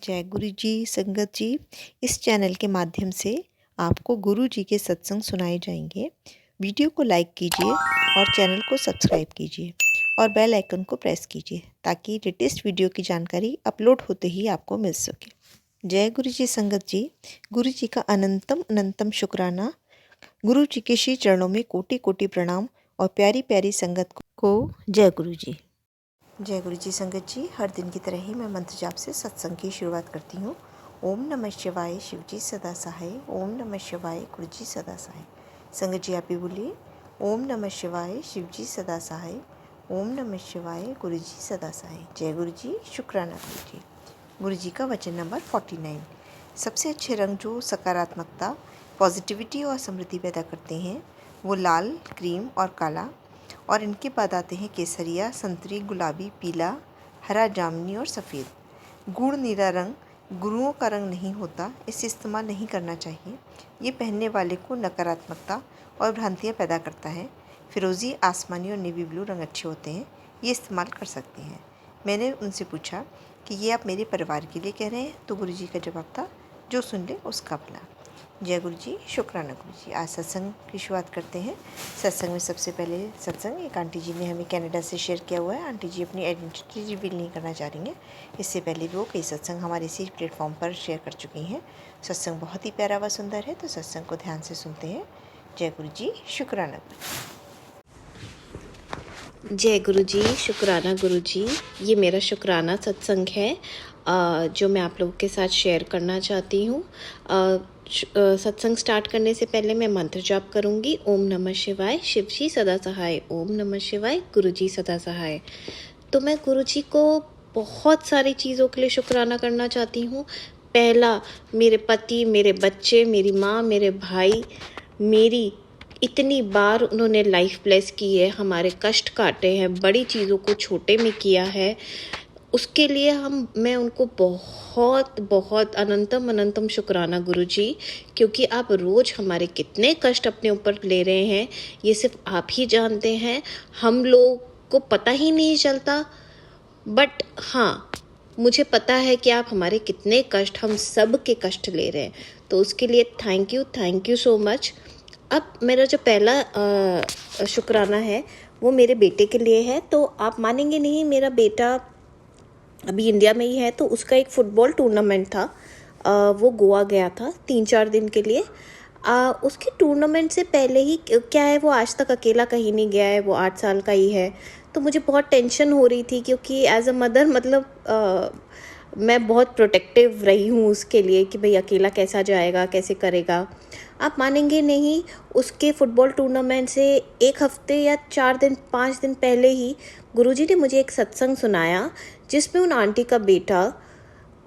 जय गुरु जी संगत जी। इस चैनल के माध्यम से आपको गुरु जी के सत्संग सुनाए जाएंगे। वीडियो को लाइक कीजिए और चैनल को सब्सक्राइब कीजिए और बेल आइकन को प्रेस कीजिए ताकि लेटेस्ट वीडियो की जानकारी अपलोड होते ही आपको मिल सके। जय गुरु जी संगत जी। गुरु जी का अनंतम अनंतम शुक्राना। गुरु जी के श्री चरणों में कोटि कोटि प्रणाम और प्यारी प्यारी संगत को जय गुरु जी। जय गुरु जी संगत जी। हर दिन की तरह ही मैं मंत्र जाप से सत्संग की शुरुआत करती हूँ। ओम नमः शिवाय शिव जी सदा सहाय। ओम नमः शिवाय गुरु जी सदा सहाय। संगत जी आप भी बोलिए, ओम नमः शिवाय शिव जी सदा सहाय। ओम नमः शिवाय गुरु जी सदा सहाय। जय गुरु जी। शुक्राना गुरु जी। गुरु जी का वचन नंबर 49। सबसे अच्छे रंग जो सकारात्मकता, पॉजिटिविटी और समृद्धि पैदा करते हैं वो लाल, क्रीम और काला, और इनके बाद आते हैं केसरिया, संतरी, गुलाबी, पीला, हरा, जामुनी और सफ़ेद। गूढ़ नीला रंग गुरुओं का रंग नहीं होता, इसे इस्तेमाल नहीं करना चाहिए। ये पहनने वाले को नकारात्मकता और भ्रांतियाँ पैदा करता है। फिरोज़ी, आसमानी और नेवी ब्लू रंग अच्छे होते हैं, ये इस्तेमाल कर सकते हैं। मैंने उनसे पूछा कि ये आप मेरे परिवार के लिए कह रहे हैं? तो गुरु जी का जवाब था, जो सुन ले उसका भला। जय गुरु जी। शुक्राना गुरु जी। आज सत्संग की शुरुआत करते हैं। सत्संग में सबसे पहले सत्संग एक आंटी जी ने हमें कनाडा से शेयर किया हुआ है। आंटी जी अपनी आइडेंटिटी रिवील नहीं करना चाह रही हैं। इससे पहले भी वो कई सत्संग हमारे इसी प्लेटफॉर्म पर शेयर कर चुकी हैं। सत्संग बहुत ही प्यारा व सुंदर है, तो सत्संग को ध्यान से सुनते हैं। जय गुरु जी। शुक्राना गुरु जी। जय गुरु जी। शुक्राना गुरु जी। ये मेरा शुक्राना सत्संग है जो मैं आप लोगों के साथ शेयर करना चाहती हूँ। सत्संग स्टार्ट करने से पहले मैं मंत्र जाप करूँगी। ओम नमः शिवाय शिव जी सदा सहाय। ओम नमः शिवाय गुरु जी सदा सहाय। तो मैं गुरु जी को बहुत सारी चीज़ों के लिए शुक्राना करना चाहती हूँ। पहला, मेरे पति, मेरे बच्चे, मेरी माँ, मेरे भाई, मेरी इतनी बार उन्होंने लाइफ ब्लेस की है, हमारे कष्ट काटे हैं, बड़ी चीज़ों को छोटे में किया है, उसके लिए मैं उनको बहुत बहुत अनंतम अनंतम शुक्राना गुरु जी। क्योंकि आप रोज़ हमारे कितने कष्ट अपने ऊपर ले रहे हैं, ये सिर्फ आप ही जानते हैं। हम लोग को पता ही नहीं चलता, बट हाँ, मुझे पता है कि आप हमारे कितने कष्ट, हम सब के कष्ट ले रहे हैं। तो उसके लिए थैंक यू सो मच। अब मेरा जो पहला शुक्राना है वो मेरे बेटे के लिए है। तो आप मानेंगे नहीं, मेरा बेटा अभी इंडिया में ही है, तो उसका एक फ़ुटबॉल टूर्नामेंट था। वो गोवा गया था 3-4 दिन के लिए। उसके टूर्नामेंट से पहले ही क्या है, वो आज तक अकेला कहीं नहीं गया है, वो 8 साल का ही है। तो मुझे बहुत टेंशन हो रही थी, क्योंकि एज अ मदर मतलब मैं बहुत प्रोटेक्टिव रही हूँ उसके लिए कि भाई अकेला कैसा जाएगा, कैसे करेगा। आप मानेंगे नहीं, उसके फुटबॉल टूर्नामेंट से 1 हफ्ते या 4 दिन 5 दिन पहले ही गुरुजी ने मुझे एक सत्संग सुनाया, जिसमें उन आंटी का बेटा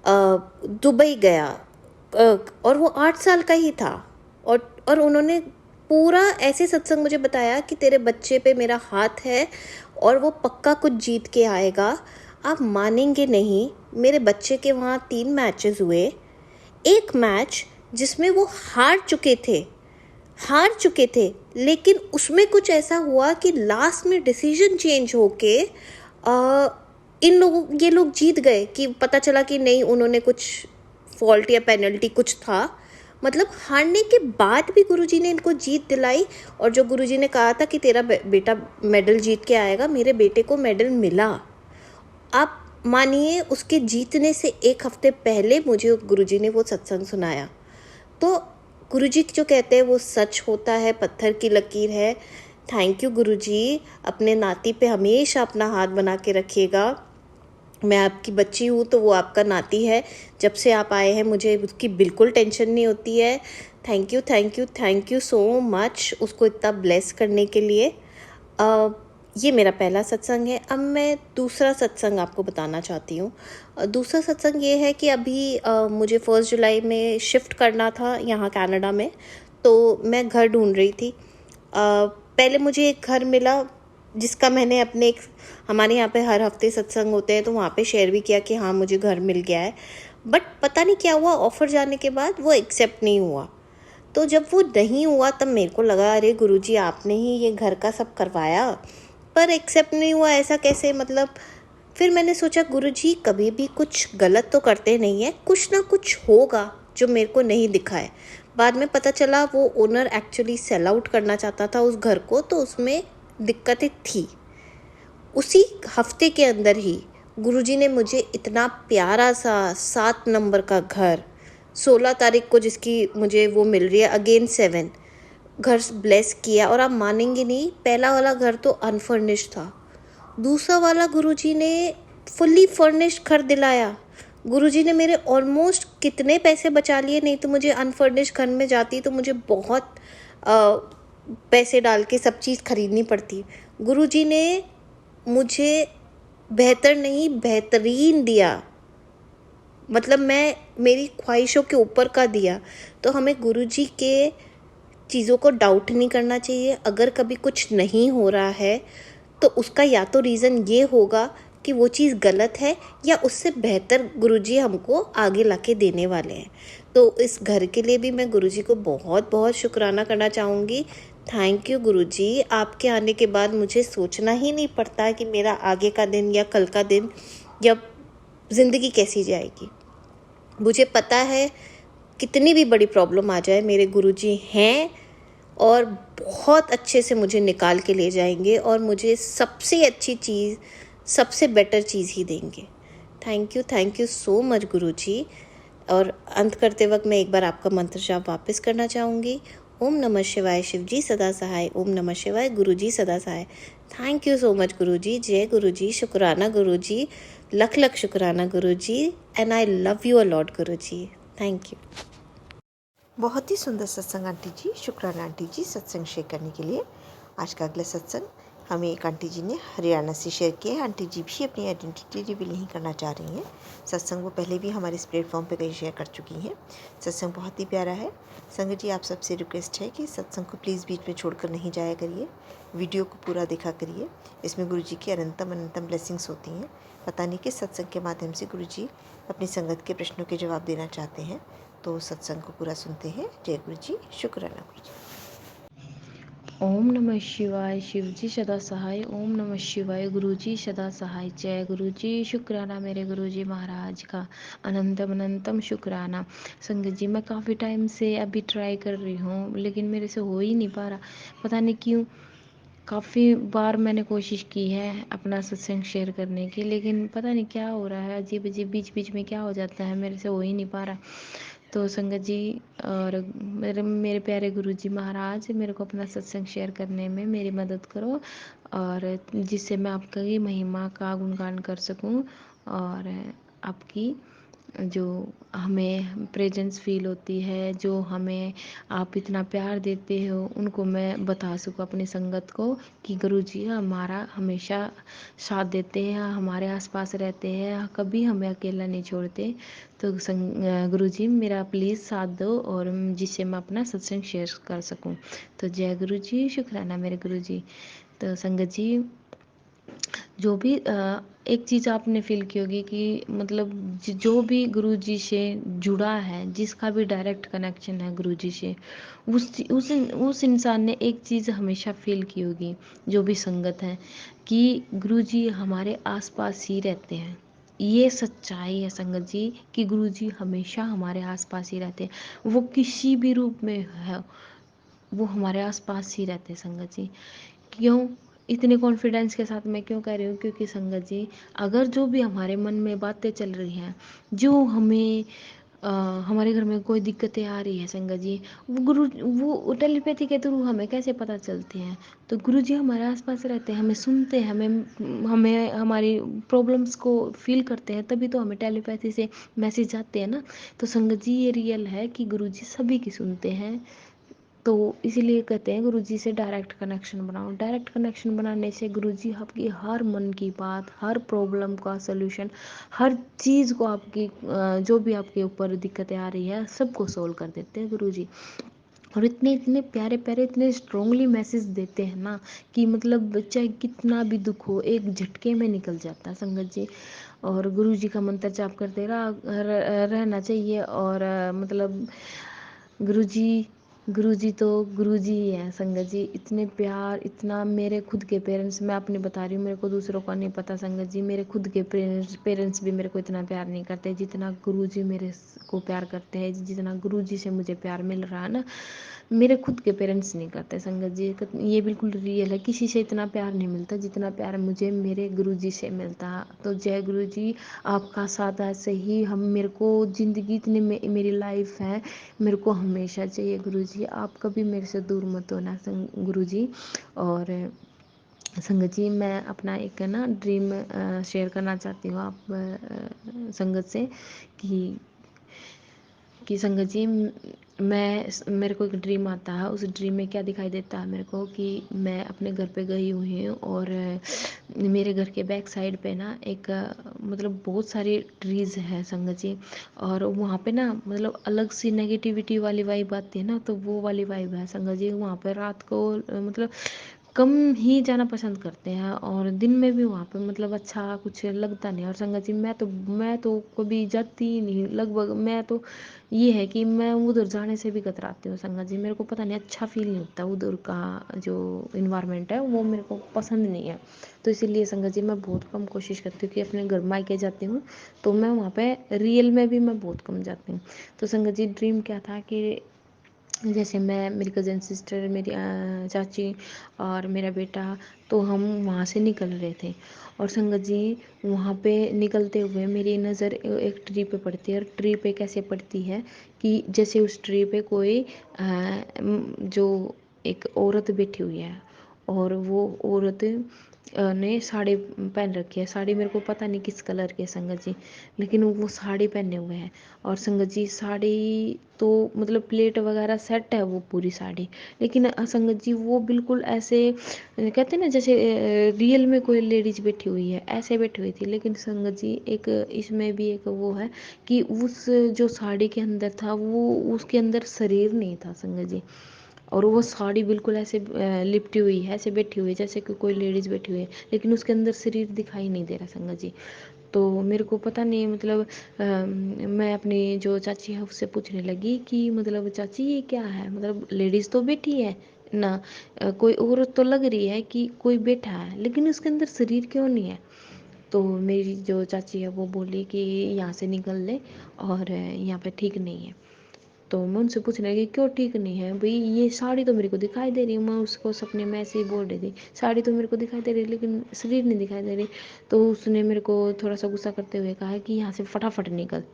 दुबई गया और वो 8 साल का ही था। और उन्होंने पूरा ऐसे सत्संग मुझे बताया कि तेरे बच्चे पे मेरा हाथ है और वो पक्का कुछ जीत के आएगा। आप मानेंगे नहीं, मेरे बच्चे के वहाँ 3 मैचेस हुए। एक मैच जिसमें वो हार चुके थे, लेकिन उसमें कुछ ऐसा हुआ कि लास्ट में डिसीजन चेंज होके ये लोग जीत गए। कि पता चला कि नहीं, उन्होंने कुछ फॉल्ट या पेनल्टी कुछ था, मतलब हारने के बाद भी गुरुजी ने इनको जीत दिलाई। और जो गुरुजी ने कहा था कि तेरा बेटा मेडल जीत के आएगा, मेरे बेटे को मेडल मिला। आप मानिए, उसके जीतने से 1 हफ्ते पहले मुझे गुरुजी ने वो सत्संग सुनाया। तो गुरुजी जो कहते हैं वो सच होता है, पत्थर की लकीर है। थैंक यू गुरुजी। अपने नाती पे हमेशा अपना हाथ बना के रखिएगा। मैं आपकी बच्ची हूँ तो वो आपका नाती है। जब से आप आए हैं मुझे उसकी बिल्कुल टेंशन नहीं होती है। थैंक यू सो मच उसको इतना ब्लेस करने के लिए। ये मेरा पहला सत्संग है। अब मैं दूसरा सत्संग आपको बताना चाहती हूँ। दूसरा सत्संग ये है कि अभी मुझे 1 जुलाई में शिफ्ट करना था यहाँ कनाडा में, तो मैं घर ढूंढ रही थी। पहले मुझे एक घर मिला जिसका मैंने हमारे यहाँ पे हर हफ्ते सत्संग होते हैं, तो वहाँ पे शेयर भी किया कि हाँ मुझे घर मिल गया है। बट पता नहीं क्या हुआ, ऑफ़र जाने के बाद वो एक्सेप्ट नहीं हुआ। तो जब वो नहीं हुआ तब मेरे को लगा, अरे गुरुजी आपने ही ये घर का सब करवाया पर एक्सेप्ट नहीं हुआ, ऐसा कैसे? मतलब फिर मैंने सोचा गुरुजी कभी भी कुछ गलत तो करते नहीं है, कुछ ना कुछ होगा जो मेरे को नहीं दिखा है। बाद में पता चला वो ओनर एक्चुअली सेल आउट करना चाहता था उस घर को, तो उसमें दिक्कतें थी। उसी हफ्ते के अंदर ही गुरुजी ने मुझे इतना प्यारा सा 7 नंबर का घर, 16 तारीख को जिसकी मुझे वो मिल रही है अगेन 7 घर ब्लेस किया। और आप मानेंगे नहीं, पहला वाला घर तो अनफर्निश्ड था, दूसरा वाला गुरुजी ने फुल्ली फर्निश्ड घर दिलाया। गुरुजी ने मेरे ऑलमोस्ट कितने पैसे बचा लिए, नहीं तो मुझे अनफर्निश्ड घर में जाती तो मुझे बहुत पैसे डाल के सब चीज़ खरीदनी पड़ती। गुरुजी ने मुझे बेहतर नहीं बेहतरीन दिया, मतलब मैं मेरी ख्वाहिशों के ऊपर का दिया। तो हमें गुरुजी के चीज़ों को डाउट नहीं करना चाहिए। अगर कभी कुछ नहीं हो रहा है तो उसका या तो रीज़न ये होगा कि वो चीज़ गलत है, या उससे बेहतर गुरुजी हमको आगे लाके देने वाले हैं। तो इस घर के लिए भी मैं गुरुजी को बहुत बहुत शुक्राना करना चाहूँगी। थैंक यू गुरुजी, आपके आने के बाद मुझे सोचना ही नहीं पड़ता कि मेरा आगे का दिन या कल का दिन या ज़िंदगी कैसी जाएगी। मुझे पता है कितनी भी बड़ी प्रॉब्लम आ जाए, मेरे गुरुजी हैं और बहुत अच्छे से मुझे निकाल के ले जाएंगे और मुझे सबसे अच्छी चीज़, सबसे बेटर चीज़ ही देंगे। थैंक यू सो मच गुरुजी। और अंत करते वक्त मैं एक बार आपका मंत्र जाप वापस करना चाहूँगी। ओम नमः शिवाय, शिव जी सदा सहाय। ओम नमः शिवाय, गुरु जी सदा सहाय। थैंक यू सो मच गुरु जी। जय गुरु जी, शुक्राना गुरु जी, लख लख शुक्राना Guru ji, and I love you a lot Guru ji. Thank you. बहुत ही सुंदर सत्संग आंटी जी। शुक्राना आंटी जी सत्संग शेयर करने के लिए। आज का अगला सत्संग हमें एक आंटी जी ने हरियाणा से शेयर किया है। आंटी जी भी अपनी आइडेंटिटी रिवील नहीं करना चाह रही हैं। सत्संग वो पहले भी हमारे इस प्लेटफॉर्म पे कहीं शेयर कर चुकी हैं। सत्संग बहुत ही प्यारा है। संगत जी, आप सबसे रिक्वेस्ट है कि सत्संग को प्लीज़ बीच में छोड़कर नहीं जाया करिए, वीडियो को पूरा देखा करिए। इसमें गुरु जी की अनंतम अनंतम ब्लेसिंग्स होती हैं। पता नहीं किस सत्संग के माध्यम से गुरु जी अपनी संगत के प्रश्नों के जवाब देना चाहते हैं, तो सत्संग को पूरा सुनते हैं। जय गुरु जी, शुक्राना गुरु जी। ओम नमः शिवाय, शिव जी सदा सहाय। ओम नमः शिवाय, गुरु जी सदा सहाय। जय गुरु जी, शुक्राना मेरे गुरु जी महाराज का, अनंतम अनंतम शुक्राना। संगत जी, मैं काफ़ी टाइम से अभी ट्राई कर रही हूँ, लेकिन मेरे से हो ही नहीं पा रहा, पता नहीं क्यों। काफ़ी बार मैंने कोशिश की है अपना सत्संग शेयर करने की, लेकिन पता नहीं क्या हो रहा है, अजीब अजीब बीच बीच में क्या हो जाता है, मेरे से हो ही नहीं पा रहा। तो संगत जी और मेरे मेरे प्यारे गुरु जी महाराज, मेरे को अपना सत्संग शेयर करने में मेरी मदद करो, और जिससे मैं आपकी महिमा का गुणगान कर सकूं, और आपकी जो हमें प्रेजेंस फील होती है, जो हमें आप इतना प्यार देते हो, उनको मैं बता सकूं अपनी संगत को कि गुरु जी हमारा हमेशा साथ देते हैं, हमारे आसपास रहते हैं, कभी हमें अकेला नहीं छोड़ते। तो गुरु जी मेरा प्लीज़ साथ दो, और जिससे मैं अपना सत्संग शेयर कर सकूं। तो जय गुरु जी, शुक्राना मेरे गुरु जी। तो संगत जी, जो भी एक चीज़ आपने फील की होगी कि मतलब जो भी गुरु जी से जुड़ा है, जिसका भी डायरेक्ट कनेक्शन है गुरु जी से, उस इंसान ने एक चीज़ हमेशा फील की होगी, जो भी संगत है, कि गुरु जी हमारे आसपास ही रहते हैं। ये सच्चाई है संगत जी, कि गुरु जी हमेशा हमारे आसपास ही रहते हैं। वो किसी भी रूप में है, वो हमारे आसपास ही रहते हैं संगत जी। क्यों इतने कॉन्फिडेंस के साथ मैं क्यों कह रही हूँ? क्योंकि संगत जी, अगर जो भी हमारे मन में बातें चल रही हैं, जो हमें हमारे घर में कोई दिक्कतें आ रही है संगत जी, वो टेलीपैथी के थ्रू हमें कैसे पता चलती हैं? तो गुरु जी हमारे आसपास रहते हैं, हमें सुनते हैं, हमें हमें हमारी प्रॉब्लम्स को फील करते हैं, तभी तो हमें टेलीपैथी से मैसेज आते हैं ना। तो संगत जी, ये रियल है कि गुरु जी सभी की सुनते हैं। तो इसीलिए कहते हैं गुरुजी से डायरेक्ट कनेक्शन बनाओ। डायरेक्ट कनेक्शन बनाने से गुरुजी आपकी हर मन की बात, हर प्रॉब्लम का सलूशन, हर चीज़ को आपकी जो भी आपके ऊपर दिक्कतें आ रही है, सबको सोल्व कर देते हैं गुरुजी। और इतने इतने प्यारे प्यारे, इतने स्ट्रॉन्गली मैसेज देते हैं ना, कि मतलब चाहे कितना भी दुख हो, एक झटके में निकल जाता है संगत जी। और गुरु जी का मंत्र जाप करते रहना चाहिए। और मतलब गुरु जी गुरुजी तो गुरुजी ही हैं संगत जी। इतने प्यार, इतना मेरे खुद के पेरेंट्स, मैं अपनी बता रही हूँ, मेरे को दूसरों का नहीं पता संगत जी। मेरे खुद के पेरेंट्स भी मेरे को इतना प्यार नहीं करते जितना गुरुजी मेरे को प्यार करते हैं। जितना गुरुजी से मुझे प्यार मिल रहा है ना, मेरे खुद के पेरेंट्स नहीं करते संगत जी। ये बिल्कुल रियल है, किसी से इतना प्यार नहीं मिलता जितना प्यार मुझे मेरे गुरुजी से मिलता। तो जय गुरुजी, आपका साथ ऐसे ही हम, मेरे को ज़िंदगी इतनी मेरी लाइफ है, मेरे को हमेशा चाहिए गुरुजी। आप कभी मेरे से दूर मत होना गुरुजी। और संगत जी, मैं अपना एक ना ड्रीम शेयर करना चाहती हूँ आप संगत से कि संगत जी, मेरे को एक ड्रीम आता है। उस ड्रीम में क्या दिखाई देता है मेरे को कि मैं अपने घर पे गई हुई हूँ और मेरे घर के बैक साइड पे ना एक मतलब बहुत सारी ट्रीज़ है संगत जी। और वहाँ पे ना मतलब अलग सी नेगेटिविटी वाली वाइब आती है ना, तो वो वाली वाइब है संगत जी। वहाँ पे रात को मतलब कम ही जाना पसंद करते हैं, और दिन में भी वहाँ पे मतलब अच्छा कुछ लगता नहीं। और संगत जी, मैं तो कभी जाती ही नहीं लगभग। मैं तो ये है कि मैं उधर जाने से भी कतराती हूँ संगत जी। मेरे को पता नहीं, अच्छा फील नहीं होता उधर का जो इन्वायरमेंट है, वो मेरे को पसंद नहीं है। तो इसीलिए संगत जी, मैं बहुत कम कोशिश करती हूँ कि अपने घर मायके जाती हूँ तो मैं वहाँ पे रियल में भी मैं बहुत कम जाती हूँ। तो संगत जी, ड्रीम क्या था कि जैसे मैं, मेरी कज़न सिस्टर, मेरी चाची और मेरा बेटा, तो हम वहाँ से निकल रहे थे। और संगत जी, वहाँ पे निकलते हुए मेरी नज़र एक ट्री पे पड़ती है। और ट्री पे कैसे पड़ती है कि जैसे उस ट्री पे कोई जो एक औरत बैठी हुई है, और वो औरत ने साड़ी पहन रखी है। साड़ी मेरे को पता नहीं किस कलर की है संगत जी, लेकिन वो साड़ी पहने हुए हैं। और संगत जी, साड़ी तो मतलब प्लेट वगैरह सेट है वो पूरी साड़ी, लेकिन संगत जी वो बिल्कुल ऐसे कहते हैं ना, जैसे रियल में कोई लेडीज बैठी हुई है ऐसे बैठी हुई थी। लेकिन संगत जी, एक इसमें भी एक वो है कि उस जो साड़ी के अंदर था, वो उसके अंदर शरीर नहीं था संगत जी। और वो साड़ी बिल्कुल ऐसे लिपटी हुई है, ऐसे बैठी हुई है जैसे कि कोई लेडीज़ बैठी हुई है, लेकिन उसके अंदर शरीर दिखाई नहीं दे रहा संगत जी। तो मेरे को पता नहीं, मतलब मैं अपनी जो चाची है उससे पूछने लगी कि मतलब चाची ये क्या है, मतलब लेडीज़ तो बैठी है ना, कोई औरत तो लग रही है कि कोई बैठा है, लेकिन उसके अंदर शरीर क्यों नहीं है। तो मेरी जो चाची है वो बोली कि यहाँ से निकल ले, और यहाँ पे ठीक नहीं है। तो मैं उनसे पूछने लगी क्यों ठीक नहीं है भाई, ये साड़ी तो मेरे को दिखाई दे रही है। मैं उसको सपने में ऐसे ही बोल रही थी, साड़ी तो मेरे को दिखाई दे रही है लेकिन शरीर नहीं दिखाई दे रही। तो उसने मेरे को थोड़ा सा गुस्सा करते हुए कहा कि यहाँ से फटाफट निकल।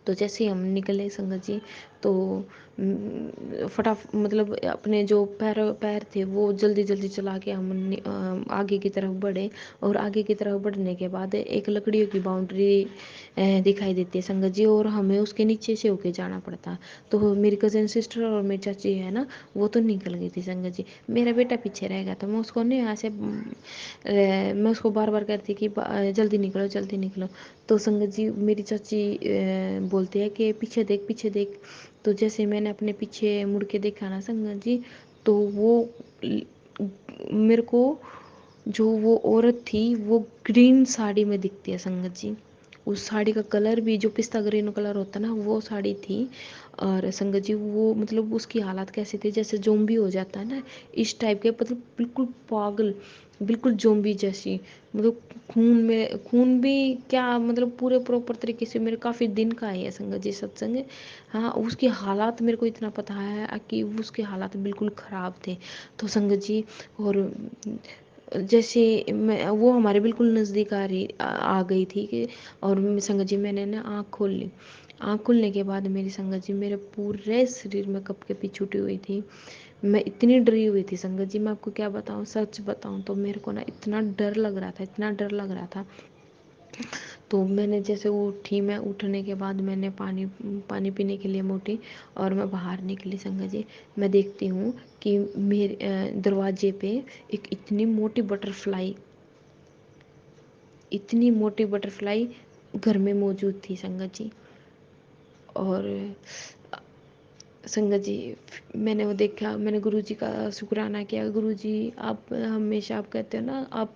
तो जैसे ही हम निकले संगत जी, तो मतलब अपने जो पैर पैर थे वो जल्दी जल्दी चला के हम आगे की तरफ बढ़े। और आगे की तरफ बढ़ने के बाद एक लकड़ियों की बाउंड्री दिखाई देती है संगत जी, और हमें उसके नीचे से होके जाना पड़ता। तो मेरी कज़न सिस्टर और मेरी चाची है ना, वो तो निकल गई थी संगत जी। मेरा बेटा पीछे रह गया था। मैं उसको नहीं ऐसे मैं उसको बार बार कहती कि जल्दी निकलो जल्दी निकलो। तो संगत जी, मेरी चाची बोलती है कि पीछे देख पीछे देख। तो जैसे मैंने अपने पीछे मुड़ के देखा ना संगत जी, तो वो मेरे को जो वो औरत थी वो ग्रीन साड़ी में दिखती है संगत जी। उस साड़ी का कलर भी जो पिस्ता ग्रीन कलर होता है ना, वो साड़ी थी। और संगत जी, वो मतलब उसकी हालत कैसी थी, जैसे जोम्बी हो जाता है ना, इस टाइप के, मतलब बिल्कुल पागल, बिल्कुल जोम्बी जैसी। मतलब खून भी क्या, मतलब पूरे प्रॉपर तरीके से, मेरे काफ़ी दिन का है संगत जी सत्संग। हाँ, उसके हालात मेरे को इतना पता है कि उसके हालात बिल्कुल ख़राब थे। तो संगत जी, और जैसे मैं, वो हमारे बिल्कुल नज़दीक आ गई थी कि, और संगत जी मैंने ना आँख खोल ली। आँख खुलने के बाद मेरी संगत जी, मेरे पूरे शरीर में कपकपी छूटी हुई थी। मैं इतनी डरी हुई थी संगत जी, मैं आपको क्या बताऊँ, सच बताऊँ तो मेरे को ना इतना डर लग रहा था, इतना डर लग रहा था। तो मैंने जैसे उठी, मैं उठने के बाद मैंने पानी पानी पीने के लिए मैं उठी, और मैं बाहर निकली संगत जी। मैं देखती हूँ कि मेरे दरवाजे पे एक इतनी मोटी बटरफ्लाई घर में मौजूद थी संगत जी। और संगत जी, मैंने वो देखा, मैंने गुरुजी का शुक्राना किया। गुरुजी, आप हमेशा, आप कहते हो ना, आप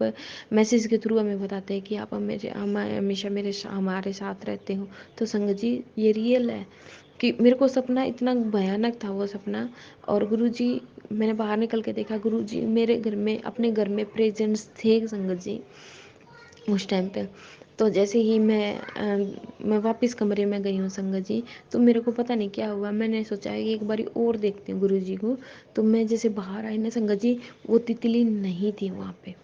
मैसेज के थ्रू हमें बताते हैं कि आप हमेशा हमारे साथ रहते हो। तो संगत जी, ये रियल है। कि मेरे को सपना इतना भयानक था वो सपना। और गुरुजी, मैंने बाहर निकल के देखा, गुरुजी मेरे घर में, अपने घर में प्रेजेंट्स थे संगत जी उस टाइम पे। तो जैसे ही मैं वापस कमरे में गई हूँ संगत जी, तो मेरे को पता नहीं क्या हुआ, मैंने सोचा है कि एक बारी और देखती हूँ गुरुजी को। तो मैं जैसे बाहर आई ना संगत जी, वो तितली नहीं थी वहाँ पे,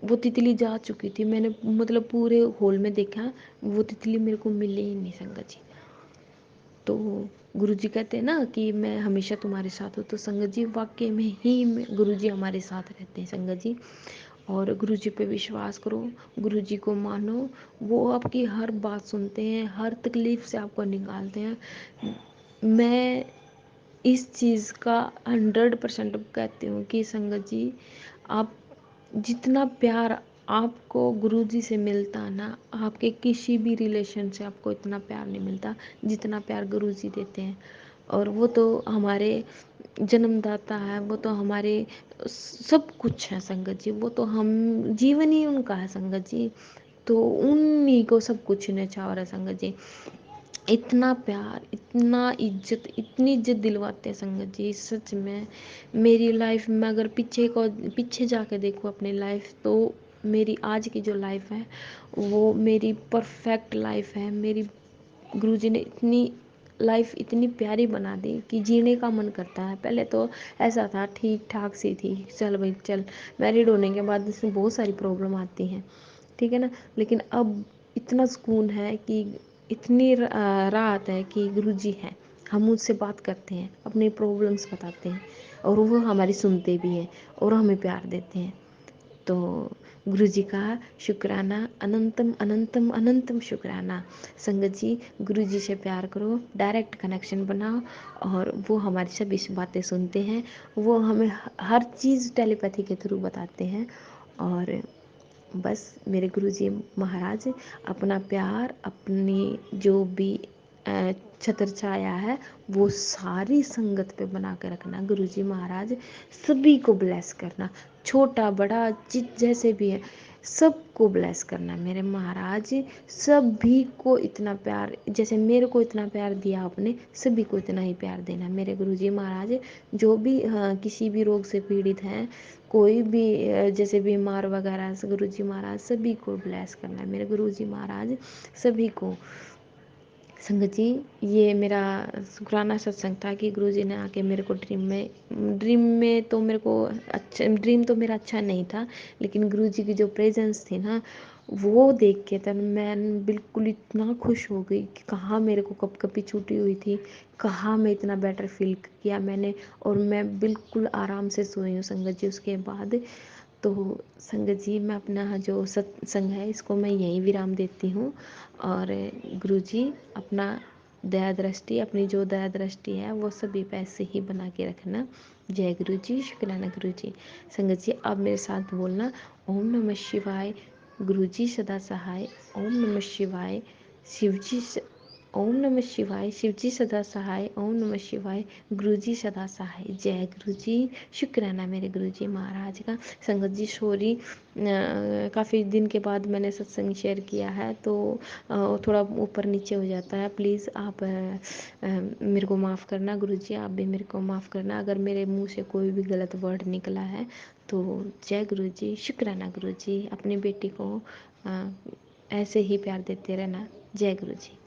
वो तितली जा चुकी थी। मैंने मतलब पूरे हॉल में देखा, वो तितली मेरे को मिली ही नहीं संगत जी। तो गुरुजी कहते हैं ना कि मैं हमेशा तुम्हारे साथ हूँ, तो संगत जी वाकई में ही गुरुजी हमारे साथ रहते हैं संगत जी। और गुरुजी पे विश्वास करो, गुरुजी को मानो, वो आपकी हर बात सुनते हैं, हर तकलीफ से आपको निकालते हैं। मैं इस चीज़ का 100% कहती हूँ कि संगत जी, आप जितना प्यार आपको गुरुजी से मिलता है ना, आपके किसी भी रिलेशन से आपको इतना प्यार नहीं मिलता जितना प्यार गुरुजी देते हैं। और वो तो हमारे जन्मदाता है, वो तो हमारे सब कुछ है संगत जी, वो तो हम जीवन ही उनका है संगत जी। तो उन्हीं को सब कुछ न्यौछावर है संगत जी। इतना प्यार, इतना इज्जत, इतनी इज्जत दिलवाते हैं संगत जी, सच में। मेरी लाइफ में अगर पीछे जाके देखो अपनी लाइफ, तो मेरी आज की जो लाइफ है वो मेरी परफेक्ट लाइफ है। मेरी गुरुजी ने इतनी लाइफ इतनी प्यारी बना दी कि जीने का मन करता है। पहले तो ऐसा था, ठीक ठाक सी थी, चल भाई चल। मैरिड होने के बाद इसमें बहुत सारी प्रॉब्लम आती हैं, ठीक है ना। लेकिन अब इतना सुकून है कि इतनी राहत है कि गुरुजी हैं, हम उनसे बात करते हैं, अपनी प्रॉब्लम्स बताते हैं, और वो हमारी सुनते भी हैं और हमें प्यार देते हैं। तो गुरुजी का शुक्राना, अनंतम अनंतम अनंतम शुक्राना। संगत जी, गुरुजी से प्यार करो, डायरेक्ट कनेक्शन बनाओ, और वो हमारी सभी बातें सुनते हैं। वो हमें हर चीज़ टेलीपैथी के थ्रू बताते हैं। और बस मेरे गुरुजी महाराज अपना प्यार, अपनी जो भी छत्र छाया है, वो सारी संगत पे बना के रखना गुरुजी महाराज। सभी को ब्लेस करना, छोटा बड़ा जित जैसे भी है, सबको ब्लेस करना मेरे महाराज। सभी को इतना प्यार, जैसे मेरे को इतना प्यार दिया आपने, सभी को इतना ही प्यार देना मेरे गुरुजी महाराज। जो भी किसी भी रोग से पीड़ित हैं, कोई भी जैसे बीमार वगैरह, गुरुजी महाराज सभी को ब्लेस करना है मेरे गुरुजी महाराज, सभी को। संगत जी, ये मेरा शुक्राना सत्संग था कि गुरुजी ने आके मेरे को ड्रीम में तो मेरे को अच्छा, ड्रीम तो मेरा अच्छा नहीं था, लेकिन गुरुजी की जो प्रेजेंस थी ना, वो देख के तब मैं बिल्कुल इतना खुश हो गई कि कहाँ मेरे को कब कभी छूटी हुई थी, कहाँ मैं इतना बेटर फील किया मैंने। और मैं बिल्कुल आराम से सोई हूँ संगत जी उसके बाद। तो संगत जी, मैं अपना जो सत्संग है इसको मैं यहीं विराम देती हूँ। और गुरुजी अपना दया दृष्टि, अपनी जो दया दृष्टि है वो सभी पे ऐसे ही बना के रखना। जय गुरु जी, शुक्राना गुरु जी। संगत जी, आप मेरे साथ बोलना, ओम नमः शिवाय, गुरु जी सदा सहाय। ओम नमः शिवाय, शिव जी ओम नमः शिवाय, शिव जी सदा सहाय। ओम नमः शिवाय, गुरु जी सदा सहाय। जय गुरु जी, शुक्राना मेरे गुरु जी महाराज का। संगत जी सॉरी, काफ़ी दिन के बाद मैंने सत्संग शेयर किया है, तो थोड़ा ऊपर नीचे हो जाता है। प्लीज़ आप मेरे को माफ़ करना गुरु जी, आप भी मेरे को माफ़ करना अगर मेरे मुंह से कोई भी गलत वर्ड निकला है तो। जय गुरु जी, शुक्राना गुरु जी। अपनी बेटी को ऐसे ही प्यार देते रहना। जय गुरु जी।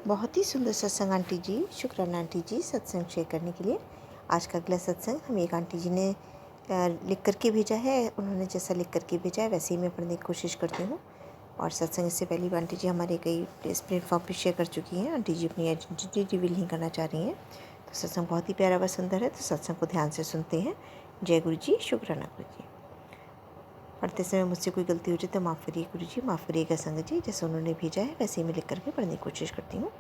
बहुत ही सुंदर सत्संग आंटी जी, शुक्राना आंटी जी सत्संग शेयर करने के लिए। आज का अगला सत्संग हम एक आंटी जी ने लिख करके भेजा है। उन्होंने जैसा लिख करके भेजा है वैसे ही मैं पढ़ने की कोशिश करती हूँ। और सत्संग इससे पहले भी आंटी जी हमारे कई इस प्लेटफॉर्म पर शेयर कर चुकी हैं। आंटी जी अपनी आइडेंटिटी रिवील नहीं करना चाह रही हैं। तो सत्संग बहुत ही प्यारा व सुंदर है, तो सत्संग को ध्यान से सुनते हैं। जय गुरु जी, शुक्राना गुरु जी। पढ़ते समय मुझसे कोई गलती हो जाए तो माफ़ करिए गुरु जी, माफ़ करिएगा संगत जी। जैसे उन्होंने भेजा है वैसे ही मैं लिख करके पढ़ने की कोशिश करती हूँ।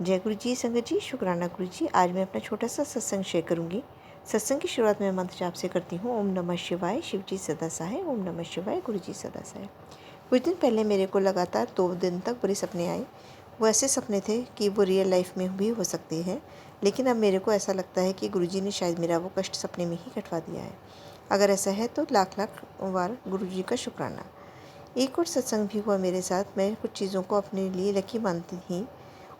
जय गुरु जी, संगत जी, शुक्राना गुरु जी। आज मैं अपना छोटा सा सत्संग शेयर करूँगी। सत्संग की शुरुआत में मंत्र जाप से करती हूँ, ओम नमः शिवाय, शिव जी सदा सहाय। ओम नमः शिवाय, गुरु जी सदा सहाय। कुछ दिन पहले मेरे को लगातार 2 दिन तक बुरे सपने आए। वो ऐसे सपने थे कि वो रियल लाइफ में भी हो सकते हैं, लेकिन अब मेरे को ऐसा लगता है कि गुरुजी ने शायद मेरा वो कष्ट सपने में ही कटवा दिया है। अगर ऐसा है तो लाख लाख बार गुरुजी का शुक्राना। एक और सत्संग भी हुआ मेरे साथ। मैं कुछ चीज़ों को अपने लिए लकी मानती थी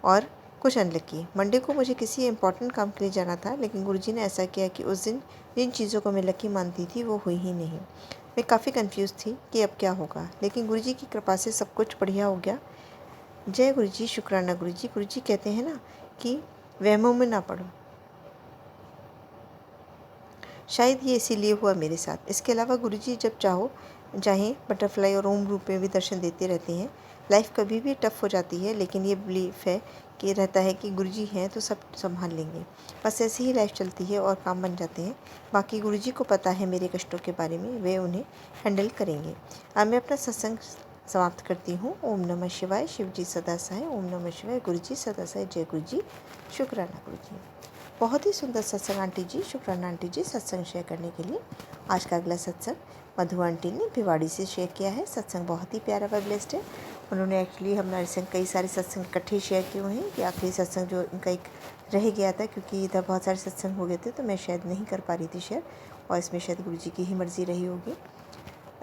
और कुछ अनलकी। मंडे को मुझे किसी इम्पोर्टेंट काम के लिए जाना था, लेकिन गुरुजी ने ऐसा किया कि उस दिन जिन चीज़ों को मैं लकी मानती थी वो हुई ही नहीं। मैं काफ़ी कंफ्यूज थी कि अब क्या होगा, लेकिन गुरुजी की कृपा से सब कुछ बढ़िया हो गया। जय गुरुजी, शुक्राना गुरुजी। गुरुजी कहते हैं ना कि वहमों में ना पड़ो। शायद ये इसीलिए हुआ मेरे साथ। इसके अलावा गुरुजी जब चाहें बटरफ्लाई और ओम रूप में भी दर्शन देते रहते हैं। लाइफ कभी भी टफ हो जाती है, लेकिन ये बिलीफ है कि रहता है कि गुरुजी हैं तो सब संभाल लेंगे। बस ऐसे ही लाइफ चलती है और काम बन जाते हैं। बाकी गुरुजी को पता है मेरे कष्टों के बारे में, वे उन्हें हैंडल करेंगे। अब मैं अपना सत्संग समाप्त करती हूँ। ओम नमः शिवाय। शिव जी सदा सहाय। ओम नमः शिवाय। गुरुजी सदा सहाय। जय गुरुजी, शुक्राना गुरुजी। बहुत ही सुंदर सत्संग आंटी जी। शुक्राना आंटी जी सत्संग शेयर करने के लिए। आज का अगला सत्संग मधु आंटी ने भिवाड़ी से शेयर किया है। सत्संग बहुत ही प्यारा व ब्लेस्ड है। उन्होंने एक्चुअली हमारे संग कई सारे सत्संग इकट्ठे शेयर किए हुए हैं। कि आखिरी सत्संग जो उनका एक रह गया था, क्योंकि इधर बहुत सारे सत्संग हो गए थे तो मैं शायद नहीं कर पा रही थी शेयर, और इसमें शायद गुरुजी की ही मर्ज़ी रही होगी।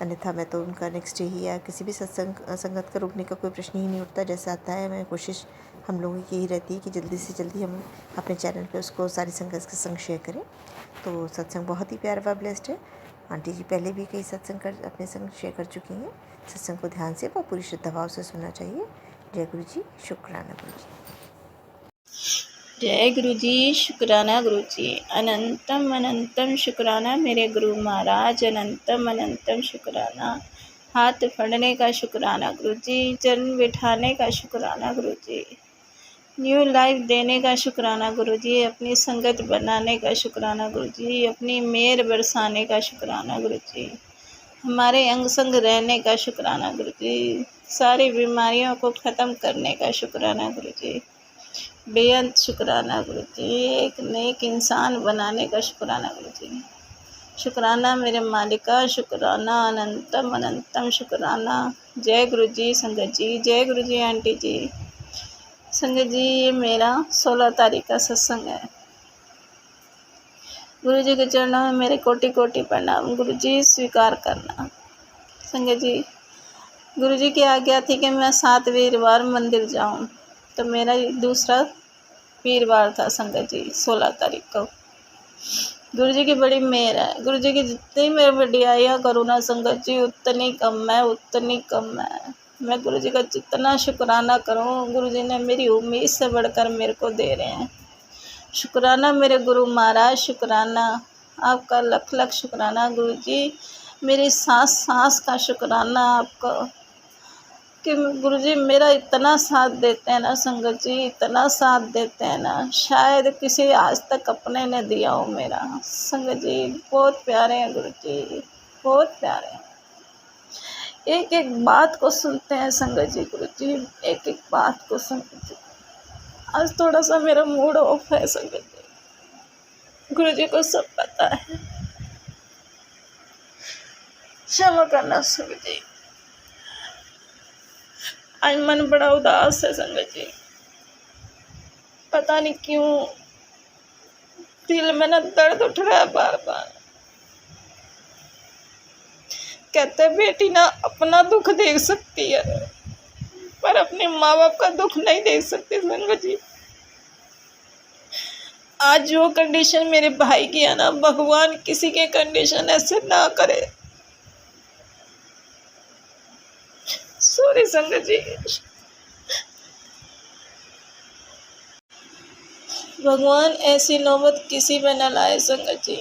अन्यथा मैं तो उनका नेक्स्ट डे ही या किसी भी संगत का रोकने का कोई प्रश्न ही नहीं उठता। जैसा आता है मैं कोशिश हम लोगों की यही रहती है कि जल्दी से जल्दी हम अपने चैनल पे उसको सारी संगत के संग शेयर करें। तो सत्संग बहुत ही प्यारा व ब्लेस्ड है। आंटी जी पहले भी कई सत्संग अपने संग शेयर कर चुकी हैं। सत्संग को ध्यान से व पूरी श्रद्धा भाव से सुनना चाहिए। जय गुरु जी, शुक्राना गुरु जी। जय गुरु जी, शुक्राना गुरु जी। अनंतम अनंतम शुक्राना मेरे गुरु महाराज, अनंतम अनंतम शुक्राना। हाथ पढ़ने का शुक्राना गुरु जी, चरण बिठाने का शुक्राना गुरु जी, न्यू लाइफ देने का शुक्राना गुरु जी, अपनी संगत बनाने का शुक्राना गुरु जी, अपनी मेहर बरसाने का शुक्राना गुरु जी, हमारे अंग संग रहने का शुक्राना गुरु जी, सारी बीमारियों को ख़त्म करने का शुक्राना गुरु जी, बेअंत शुक्राना गुरु जी, एक नेक इंसान बनाने का शुक्राना गुरु जी। शुक्राना मेरे मालिका, शुक्राना अनंतम अनंतम शुक्राना। जय गुरु जी संगत जी, जय गुरु जी आंटी जी। संगत जी, ये मेरा 16 तारीख का सत्संग है। गुरु जी के चरणों में मेरे कोटि कोटि प्रणाम। गुरु जी स्वीकार करना। संगत जी, गुरु जी की आज्ञा थी कि मैं 7 वीरवार मंदिर जाऊं, तो मेरा दूसरा वीरवार था संगत जी, 16 तारीख को। गुरु जी की बड़ी मेहर है। गुरु जी की जितनी मैं वडियाइयाँ करूँ ना संगत जी, उतनी कम है, उतनी कम है। मैं गुरु जी का जितना शुक्राना करूँ, गुरु जी ने मेरी उम्मीद से बढ़कर मेरे को दे रहे हैं। शुक्राना मेरे गुरु महाराज, शुक्राना आपका लख लख शुक्राना गुरु जी। मेरी सांस सांस का शुक्राना आपका कि गुरु जी मेरा इतना साथ देते हैं ना संगत जी, इतना साथ देते हैं ना, शायद किसी आज तक अपने ने दिया हो मेरा। संगत जी बहुत प्यारे हैं गुरु जी, बहुत प्यारे हैं। एक एक बात को सुनते हैं संगत जी गुरु जी, एक एक बात को सुनते। आज थोड़ा सा मेरा मूड ऑफ है संगत जी, गुरु जी को सब पता है, क्षमा करना संगत जी। आज मन बड़ा उदास है संगत जी, पता नहीं क्यों दिल में ना दर्द उठ रहा है बार बार। कहते बेटी ना अपना दुख देख सकती है, पर अपने माँ बाप का दुख नहीं देख सकती संगत जी। आज जो कंडीशन मेरे भाई की है ना, भगवान किसी के कंडीशन ऐसे ना करे। सॉरी संगत जी, भगवान ऐसी नौबत किसी पे न लाए संगत जी।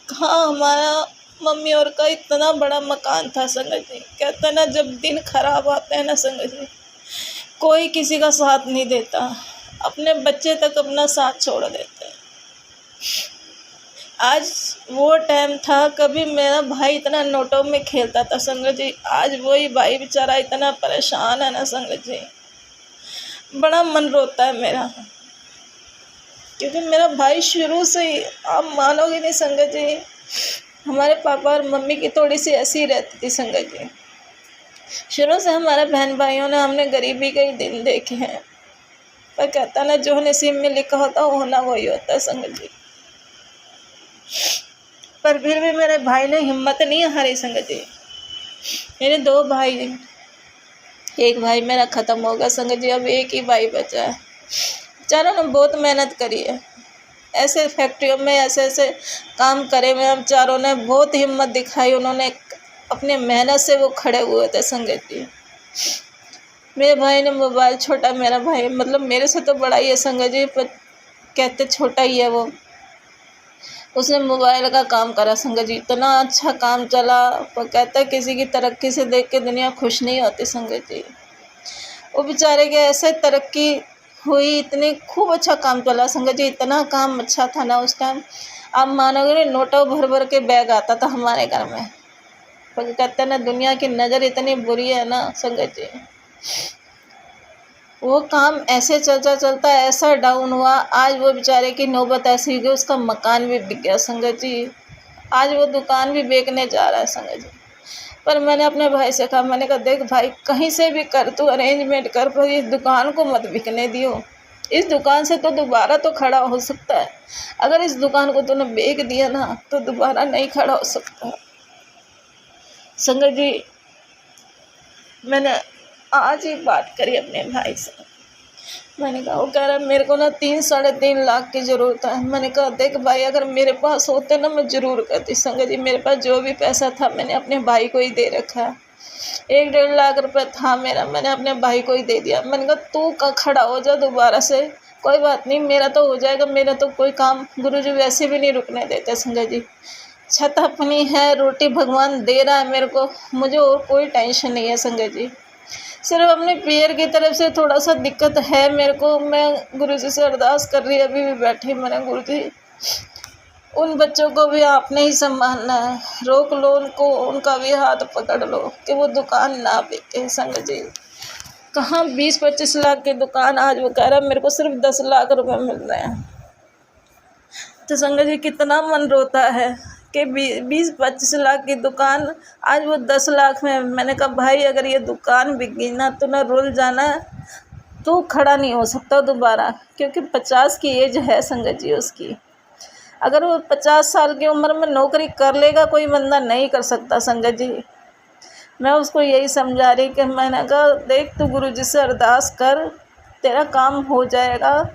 हाँ, हमारा मम्मी और का इतना बड़ा मकान था संगत जी। कहते ना जब दिन खराब आते हैं ना संगत जी, कोई किसी का साथ नहीं देता, अपने बच्चे तक अपना साथ छोड़ देते हैं। आज वो टाइम था, कभी मेरा भाई इतना नोटों में खेलता था संगत जी, आज वही भाई बेचारा इतना परेशान है ना संगत जी, बड़ा मन रोता है मेरा। क्योंकि मेरा भाई शुरू से ही, आप मानोगे नहीं संगत जी, हमारे पापा और मम्मी की थोड़ी सी ऐसी रहती थी संगत जी। शुरू से हमारे बहन भाइयों ने, हमने गरीबी के ही दिन देखे हैं, पर कहता ना जो नसीब में लिखा होता है होना वही होता है संगत जी। पर फिर भी मेरे भाई ने हिम्मत नहीं हारी संगत जी। मेरे 2 भाई, एक भाई मेरा ख़त्म हो गया संगत जी, अब एक ही भाई बचा है। बेचारों ने बहुत मेहनत करी है, ऐसे फैक्ट्रियों में ऐसे ऐसे काम करे में हम चारों ने बहुत हिम्मत दिखाई। उन्होंने अपने मेहनत से वो खड़े हुए थे संगत जी। मेरे भाई ने मोबाइल, छोटा मेरा भाई मतलब मेरे से तो बड़ा ही है संगत जी, पर कहते छोटा ही है वो, उसने मोबाइल का काम करा संगत जी। इतना अच्छा काम चला, पर कहता किसी की तरक्की से देख के दुनिया खुश नहीं होती संगत जी। वो बेचारे के ऐसे तरक्की हुई, इतनी खूब अच्छा काम चला संगत जी। इतना काम अच्छा था ना उस टाइम, आप मानोगे नहीं, नोटों भर भर के बैग आता था हमारे घर में। पर कहते ना दुनिया की नज़र इतनी बुरी है ना संगत जी। वो काम ऐसे चलता चलता ऐसा डाउन हुआ, आज वो बेचारे की नौबत ऐसी हुई, उसका मकान भी बिक गया संगत जी। आज वो दुकान भी बेचने जा रहा है संगत जी। पर मैंने अपने भाई से कहा, मैंने कहा देख भाई, कहीं से भी कर, तू अरेंजमेंट कर, पर इस दुकान को मत बिकने दियो। इस दुकान से तो दोबारा तो खड़ा हो सकता है, अगर इस दुकान को तूने बेच दिया ना तो दोबारा नहीं खड़ा हो सकता संगत जी। मैंने आज ही बात करी अपने भाई से, मैंने कहा, वो कह रहा है मेरे को ना 3-3.5 लाख की ज़रूरत है। मैंने कहा देख भाई, अगर मेरे पास होते ना मैं ज़रूर करती संगत जी। मेरे पास जो भी पैसा था मैंने अपने भाई को ही दे रखा है, 1-1.5 लाख रुपये था मेरा, मैंने अपने भाई को ही दे दिया। मैंने कहा तू का खड़ा हो जा दोबारा से, कोई बात नहीं, मेरा तो हो जाएगा, मेरा तो कोई काम गुरुजी वैसे भी नहीं रुकने देते संगत जी। छत अपनी है, रोटी भगवान दे रहा है मेरे को, मुझे और कोई टेंशन नहीं है संगत जी। सिर्फ अपने पैर की तरफ से थोड़ा सा दिक्कत है मेरे को। मैं गुरुजी से अरदास कर रही, अभी भी बैठी, मैंने गुरुजी उन बच्चों को भी आपने ही संभालना है, रोक लो उनको, उनका भी हाथ पकड़ लो कि वो दुकान ना बिके संगत जी। कहाँ 20-25 लाख की दुकान, आज वो कह रहा है मेरे को सिर्फ 10 लाख रुपए मिल रहे हैं। तो संगत जी कितना मन रोता है कि 20-25 लाख की दुकान आज वो 10 लाख में। मैंने कहा भाई, अगर ये दुकान बिक गई ना तो ना रुल जाना, तो खड़ा नहीं हो सकता दोबारा, क्योंकि 50 की एज है संगत जी उसकी। अगर वो 50 साल की उम्र में नौकरी कर लेगा, कोई बंदा नहीं कर सकता संगत जी। मैं उसको यही समझा रही कि मैंने कहा देख, तू गुरुजी से अरदास कर, तेरा काम हो जाएगा।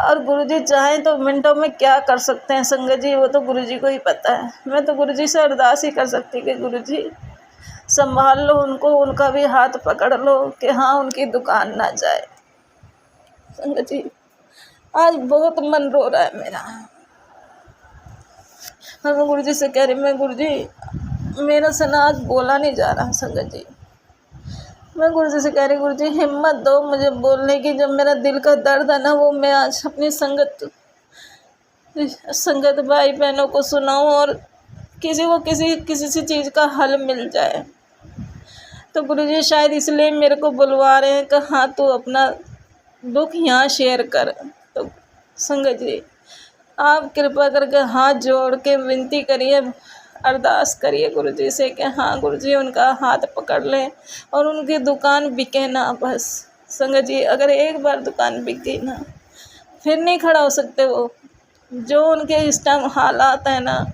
और गुरुजी चाहें तो मिनटों में क्या कर सकते हैं संगत जी, वो तो गुरुजी को ही पता है। मैं तो गुरुजी से अरदास ही कर सकती कि गुरुजी संभाल लो उनको, उनका भी हाथ पकड़ लो कि हाँ उनकी दुकान ना जाए संगत जी। आज बहुत मन रो रहा है मेरा। मैं गुरुजी से कह रही, मैं गुरुजी मेरा से ना आज बोला नहीं जा रहा संगत जी। मैं गुरुजी से कह रही, गुरुजी हिम्मत दो मुझे बोलने की, जब मेरा दिल का दर्द है ना वो मैं आज अपनी संगत भाई बहनों को सुनाऊं और किसी को किसी सी चीज़ का हल मिल जाए। तो गुरुजी शायद इसलिए मेरे को बुलवा रहे हैं कि हाँ तू अपना दुख यहाँ शेयर कर। तो संगत जी आप कृपा करके हाथ जोड़ के विनती करिए, अरदास करिए गुरुजी से कि हाँ गुरुजी उनका हाथ पकड़ लें और उनकी दुकान बिके ना बस संगत जी। अगर एक बार दुकान बिक गई ना फिर नहीं खड़ा हो सकते वो। जो उनके इस टाइम हालात है ना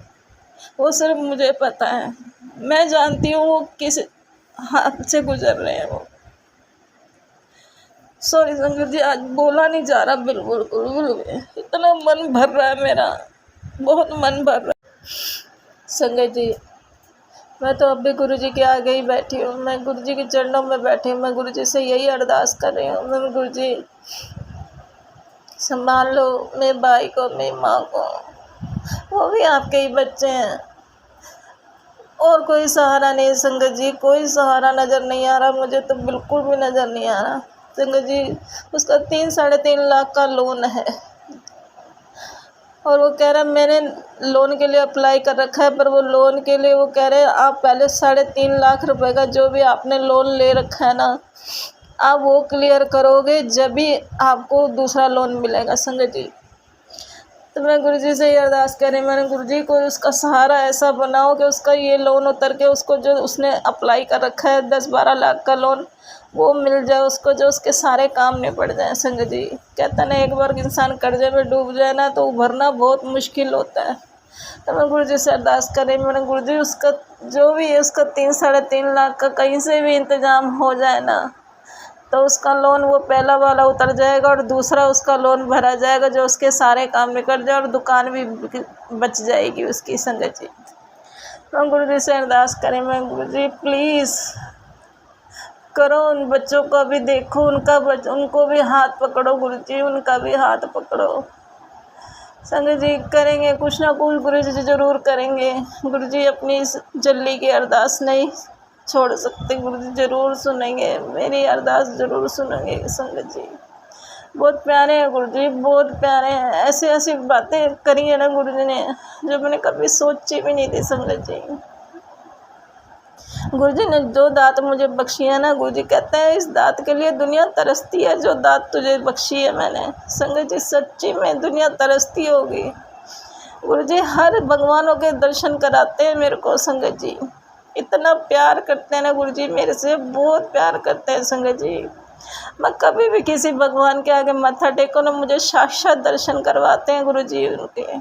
वो सिर्फ मुझे पता है, मैं जानती हूँ वो किस हाथ से गुजर रहे हैं वो। सॉरी संगत जी, आज बोला नहीं जा रहा बिल्कुल भी, इतना मन भर रहा है मेरा, बहुत मन भर रहा है संगत जी। मैं तो अब भी गुरुजी के आगे ही बैठी हूँ, मैं गुरुजी के चरणों में बैठी हूँ। मैं गुरुजी से यही अरदास कर रही हूँ, मैं गुरुजी संभाल लो मेरे भाई को, मेरी माँ को, वो भी आपके ही बच्चे हैं। और कोई सहारा नहीं संगत जी, कोई सहारा नज़र नहीं आ रहा मुझे, तो बिल्कुल भी नज़र नहीं आ रहा संगत जी। उसका 3-3.5 लाख का लोन है और वो कह रहा है मैंने लोन के लिए अप्लाई कर रखा है, पर वो लोन के लिए वो कह रहे हैं आप पहले 3.5 लाख रुपए का जो भी आपने लोन ले रखा है ना, आप वो क्लियर करोगे जब भी आपको दूसरा लोन मिलेगा संगत जी। तो मैं गुरुजी से ये अरदास कर रही, मैंने गुरुजी को उसका सहारा ऐसा बनाओ कि उसका ये लोन उतर के उसको जो उसने अप्लाई कर रखा है 10-12 लाख का लोन वो मिल जाए उसको, जो उसके सारे काम निपट जाए संगत जी। कहता ना एक बार इंसान कर्जे में डूब जाए ना तो उभरना बहुत मुश्किल होता है। तो मैं गुरुजी से अरदास कर रही, मैंने गुरुजी उसका जो भी है उसका 3-3.5 लाख का कहीं से भी इंतज़ाम हो जाए ना, तो उसका लोन वो पहला वाला उतर जाएगा और दूसरा उसका लोन भरा जाएगा, जो उसके सारे काम निकल जाए और दुकान भी बच जाएगी उसकी। संगत जी तो गुरु जी से अरदास करें, मैं गुरु जी प्लीज़ करो, उन बच्चों को भी देखो, उनको भी हाथ पकड़ो गुरु जी, उनका भी हाथ पकड़ो। संगत जी करेंगे कुछ ना कुछ, गुरु जी ज़रूर करेंगे। गुरु जी अपनी इस जल्ली की अरदास नहीं छोड़ सकते, गुरु जी ज़रूर सुनेंगे, मेरी अरदास ज़रूर सुनेंगे। संगत जी बहुत प्यारे हैं गुरु जी, बहुत प्यारे हैं। ऐसी ऐसी बातें करी है ना गुरु जी ने, जो मैंने कभी सोची भी नहीं थी। संगत जी गुरु जी ने जो दात मुझे बख्शी है ना, गुरु जी कहते हैं इस दात के लिए दुनिया तरसती है, जो दात तुझे बख्शी है मैंने। संगत जी सच्ची में दुनिया तरसती होगी। गुरु जी हर भगवानों के दर्शन कराते हैं मेरे को। संगत जी इतना प्यार करते हैं ना गुरु जी मेरे से, बहुत प्यार करते हैं। संगत जी मैं कभी भी किसी भगवान के आगे माथा टेको ना, मुझे साक्षात दर्शन करवाते हैं गुरु जी उनके।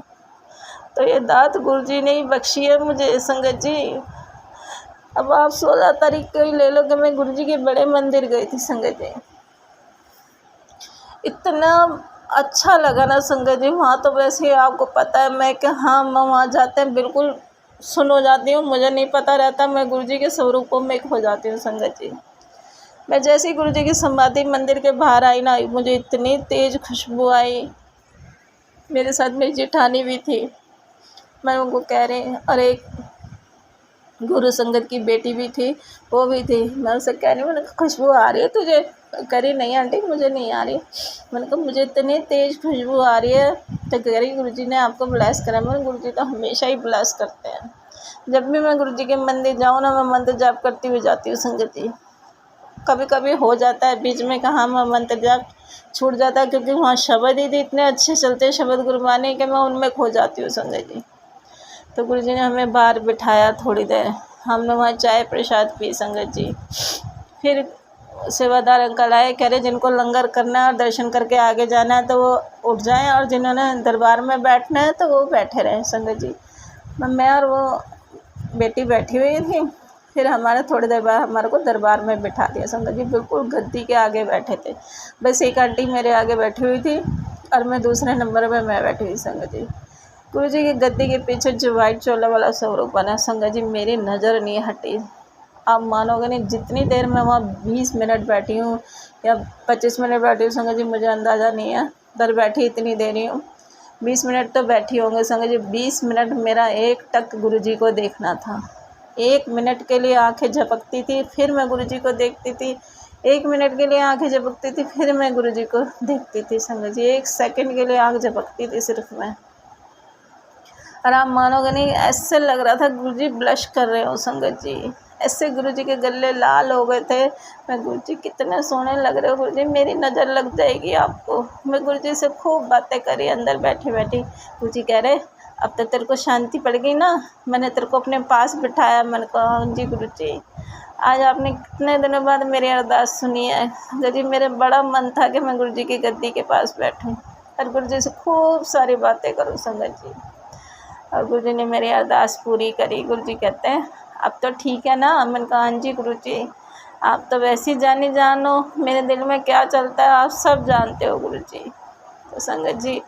तो ये दात गुरु जी ने ही बख्शी है मुझे। संगत जी अब आप 16 तारीख को ही ले लो कि मैं गुरु जी के बड़े मंदिर गई थी। संगत जी इतना अच्छा लगा ना संगत जी, वहाँ तो वैसे ही आपको पता है मैं कि हाँ मैं वहाँ जाते हैं बिल्कुल सुन हो जाती हूँ, मुझे नहीं पता रहता, मैं गुरु जी के स्वरूपों में खो जाती हूँ। संगत जी मैं जैसे ही गुरु जी की समाधि मंदिर के बाहर आई ना, मुझे इतनी तेज़ खुशबू आई। मेरे साथ मेरी जेठानी भी थी, मैं उनको कह रही, और एक गुरु संगत की बेटी भी थी, वो भी थी। मैं उनसे कह रही, मैंने कहा खुशबू आ रही है तुझे? करी नहीं आंटी मुझे नहीं आ रही। मैंने कहा मुझे इतनी तेज़ खुशबू आ रही है। तो कह रही गुरु जी ने आपको ब्लेस करा। मैंने गुरु जी तो हमेशा ही ब्लेस करते हैं। जब भी मैं गुरु जी के मंदिर जाऊँ ना, मैं मंत्र जाप करती हुई जाती हूँ। संगत जी कभी कभी हो जाता है बीच में कहाँ मैं मंत्र जाप छूट जाता है, क्योंकि वहाँ शब्द ही इतने अच्छे चलते हैं शब्द गुरबानी के, मैं उनमें खो जाती हूँ। संगत जी तो गुरु जी ने हमें बाहर बिठाया थोड़ी देर, हमने वहाँ चाय प्रसाद पी। संगत जी फिर सेवादार अंकल आए, कह रहे जिनको लंगर करना है और दर्शन करके आगे जाना है तो वो उठ जाएं, और जिन्होंने दरबार में बैठना है तो वो बैठे रहें। संगत जी मैं और वो बेटी बैठी हुई थी, फिर हमारे थोड़ी देर बाद हमारे को दरबार में बिठा दिया। संगत जी बिल्कुल गद्दी के आगे बैठे थे, बस एक आंटी मेरे आगे बैठी हुई थी और मैं दूसरे नंबर में मैं बैठी हुई। संगत जी गुरु जी की गद्दी के पीछे जो वाइट चोला वाला स्वरूप बना, संगत जी मेरी नज़र नहीं हटी। आप मानोगे नहीं, जितनी देर मैं वहाँ 20 मिनट बैठी हूँ या 25 मिनट बैठी हूँ संगत जी, मुझे अंदाज़ा नहीं है। दर बैठी इतनी देर ही हूँ, 20 मिनट तो बैठी होंगे। संगत जी 20 मिनट मेरा एक टक गुरु जी को देखना था। 1 मिनट के लिए आंखें झपकती थी, फिर मैं गुरु जी को देखती थी। 1 मिनट के लिए आंखें झपकती थी, फिर मैं गुरु जी को देखती थी। संगत जी 1 सेकंड के लिए आंख झपकती थी सिर्फ मैं, और आप मानोगे नहीं ऐसे लग रहा था गुरु जी ब्लश कर रहे हो। संगत जी ऐसे गुरु जी के गले लाल हो गए थे। मैं गुरु जी कितने सोने लग रहे हो गुरु जी, मेरी नज़र लग जाएगी आपको। मैं गुरु जी से खूब बातें करी अंदर बैठी बैठी। गुरु जी कह रहे अब तो तेरे को शांति पड़ गई ना, मैंने तेरे को अपने पास बिठाया। मैंने कहा जी गुरु जी आज आपने कितने दिनों बाद मेरी अरदास सुनी है। गुरु जी मेरे बड़ा मन था कि मैं गुरु जी की गद्दी के पास बैठूं और गुरु जी से खूब सारी बातें करूं। संगत जी और गुरु जी ने मेरी अरदास पूरी करी। गुरु जी कहते हैं अब तो ठीक है ना? मैंने कहा हाँ जी गुरु जी, आप तो वैसे ही जानो मेरे दिल में क्या चलता है आप सब जानते हो गुरु जी। तो संगत जी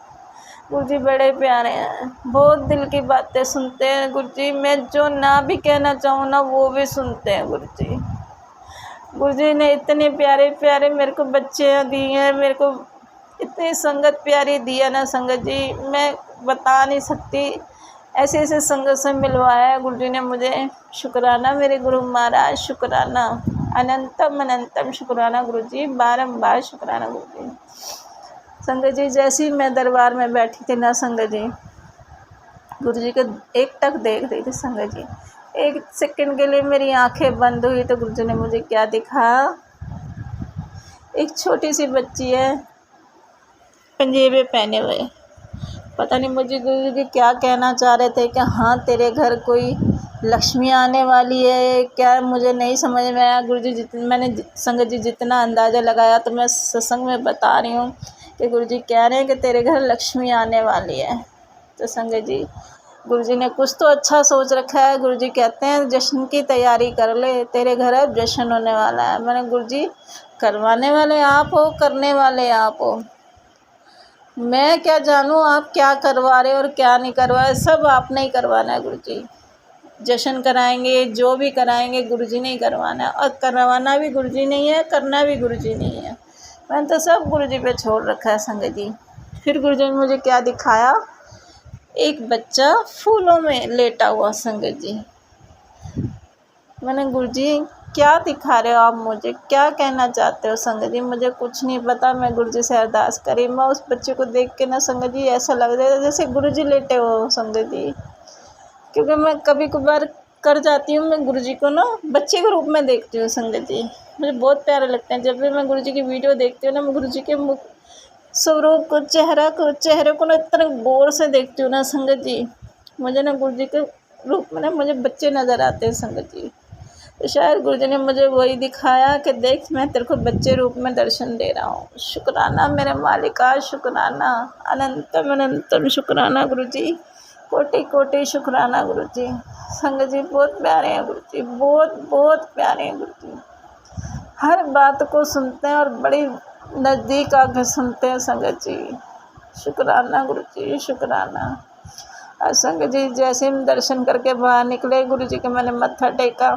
गुरु जी बड़े प्यारे हैं, बहुत दिल की बातें सुनते हैं गुरु जी। मैं जो ना भी कहना चाहूँ ना वो भी सुनते हैं गुरु जी। गुरु जी ने इतने प्यारे प्यारे मेरे को बच्चे दिए हैं, मेरे को इतनी संगत प्यारी दी है ना संगत जी, मैं बता नहीं सकती। ऐसे ऐसे संगत से मिलवाया है गुरु जी ने मुझे। शुक्राना मेरे गुरु महाराज, शुक्राना, अनंतम अनंतम शुक्राना गुरु जी, बारंबार शुक्राना गुरु जी। संगत जी जैसे ही मैं दरबार में बैठी थी ना संगत जी, गुरु जी को एक टक देख रही थी। संगत जी 1 सेकंड के लिए मेरी आंखें बंद हुई तो गुरु जी ने मुझे क्या दिखा, एक छोटी सी बच्ची है पंजेबे पहने हुए। पता नहीं मुझे गुरु जी क्या कहना चाह रहे थे कि हाँ तेरे घर कोई लक्ष्मी आने वाली है क्या, मुझे नहीं समझ में आया। गुरु जी मैंने संगत जी जितना अंदाज़ा लगाया तो मैं सत्संग में बता रही हूँ कि गुरु जी कह रहे हैं कि तेरे घर लक्ष्मी आने वाली है। तो संगत जी गुरुजी ने कुछ तो अच्छा सोच रखा है। गुरुजी कहते हैं जश्न की तैयारी कर ले, तेरे घर अब जश्न होने वाला है। मैंने गुरुजी करवाने वाले आप हो, करने वाले आप हो, मैं क्या जानूँ आप क्या करवा रहे हो और क्या नहीं करवा रहे, सब आपने ही करवाना है गुरुजी। जश्न कराएंगे, जो भी कराएंगे गुरुजी ने ही करवाना है, और करवाना भी गुरुजी नहीं है, करना भी गुरुजी नहीं है। मैंने तो सब गुरुजी पे छोड़ रखा है संगत जी। फिर गुरुजी ने मुझे क्या दिखाया, एक बच्चा फूलों में लेटा हुआ संगत जी। मैंने गुरुजी क्या दिखा रहे हो आप मुझे, क्या कहना चाहते हो संगत जी, मुझे कुछ नहीं पता। मैं गुरुजी से अरदास करी, मैं उस बच्चे को देख के ना संगत जी ऐसा लग रहा है जैसे गुरुजी लेटे हो संगत जी। क्योंकि मैं कभी कभार कर जाती हूँ, मैं गुरुजी को ना बच्चे के रूप में देखती हूँ संगत जी। मुझे बहुत प्यारे लगते हैं जब भी मैं गुरुजी की वीडियो देखती हूँ ना, मैं गुरुजी के मुख स्वरूप को, चेहरे को ना इतना गौर से देखती हूँ ना संगत जी। मुझे ना गुरुजी के रूप में ना मुझे बच्चे नज़र आते हैं संगत जी। तो शायद गुरुजी ने मुझे वही दिखाया कि देख मैं तेरे को बच्चे रूप में दर्शन दे रहा हूँ। शुक्राना मेरे मालिका, शुक्राना, अनंतम अनंतम शुक्राना गुरुजी, कोटि कोटि शुक्राना गुरुजी। संगत जी बहुत प्यारे हैं गुरुजी, बहुत बहुत प्यारे हैं गुरुजी। हर बात को सुनते हैं और बड़ी नज़दीक आके सुनते हैं संगत जी। शुक्राना गुरुजी, शुक्राना। और संगत जी जैसे हम दर्शन करके बाहर निकले, गुरुजी के मैंने मत्था टेका,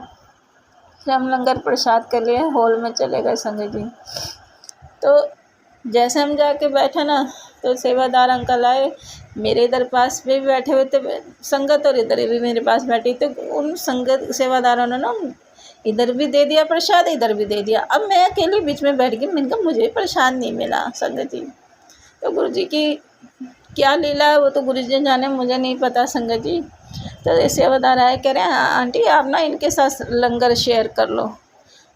फिर हम लंगर प्रसाद के लिए हॉल में चले गए संगत जी। तो जैसे हम जाके बैठे ना, तो सेवादार अंकल आए, मेरे इधर पास भी बैठे हुए थे संगत, और इधर भी मेरे पास बैठी। तो उन संगत सेवादारों ने ना इधर भी दे दिया प्रसाद, इधर भी दे दिया। अब मैं अकेली बीच में बैठ गई, मैंने कहा मुझे प्रसाद नहीं मिला संगत जी। तो गुरुजी की क्या लीला है वो तो गुरुजी जाने, मुझे नहीं पता संगत जी। तो ये सेवादार आए, कह रहे हैं आंटी आप ना इनके साथ लंगर शेयर कर लो।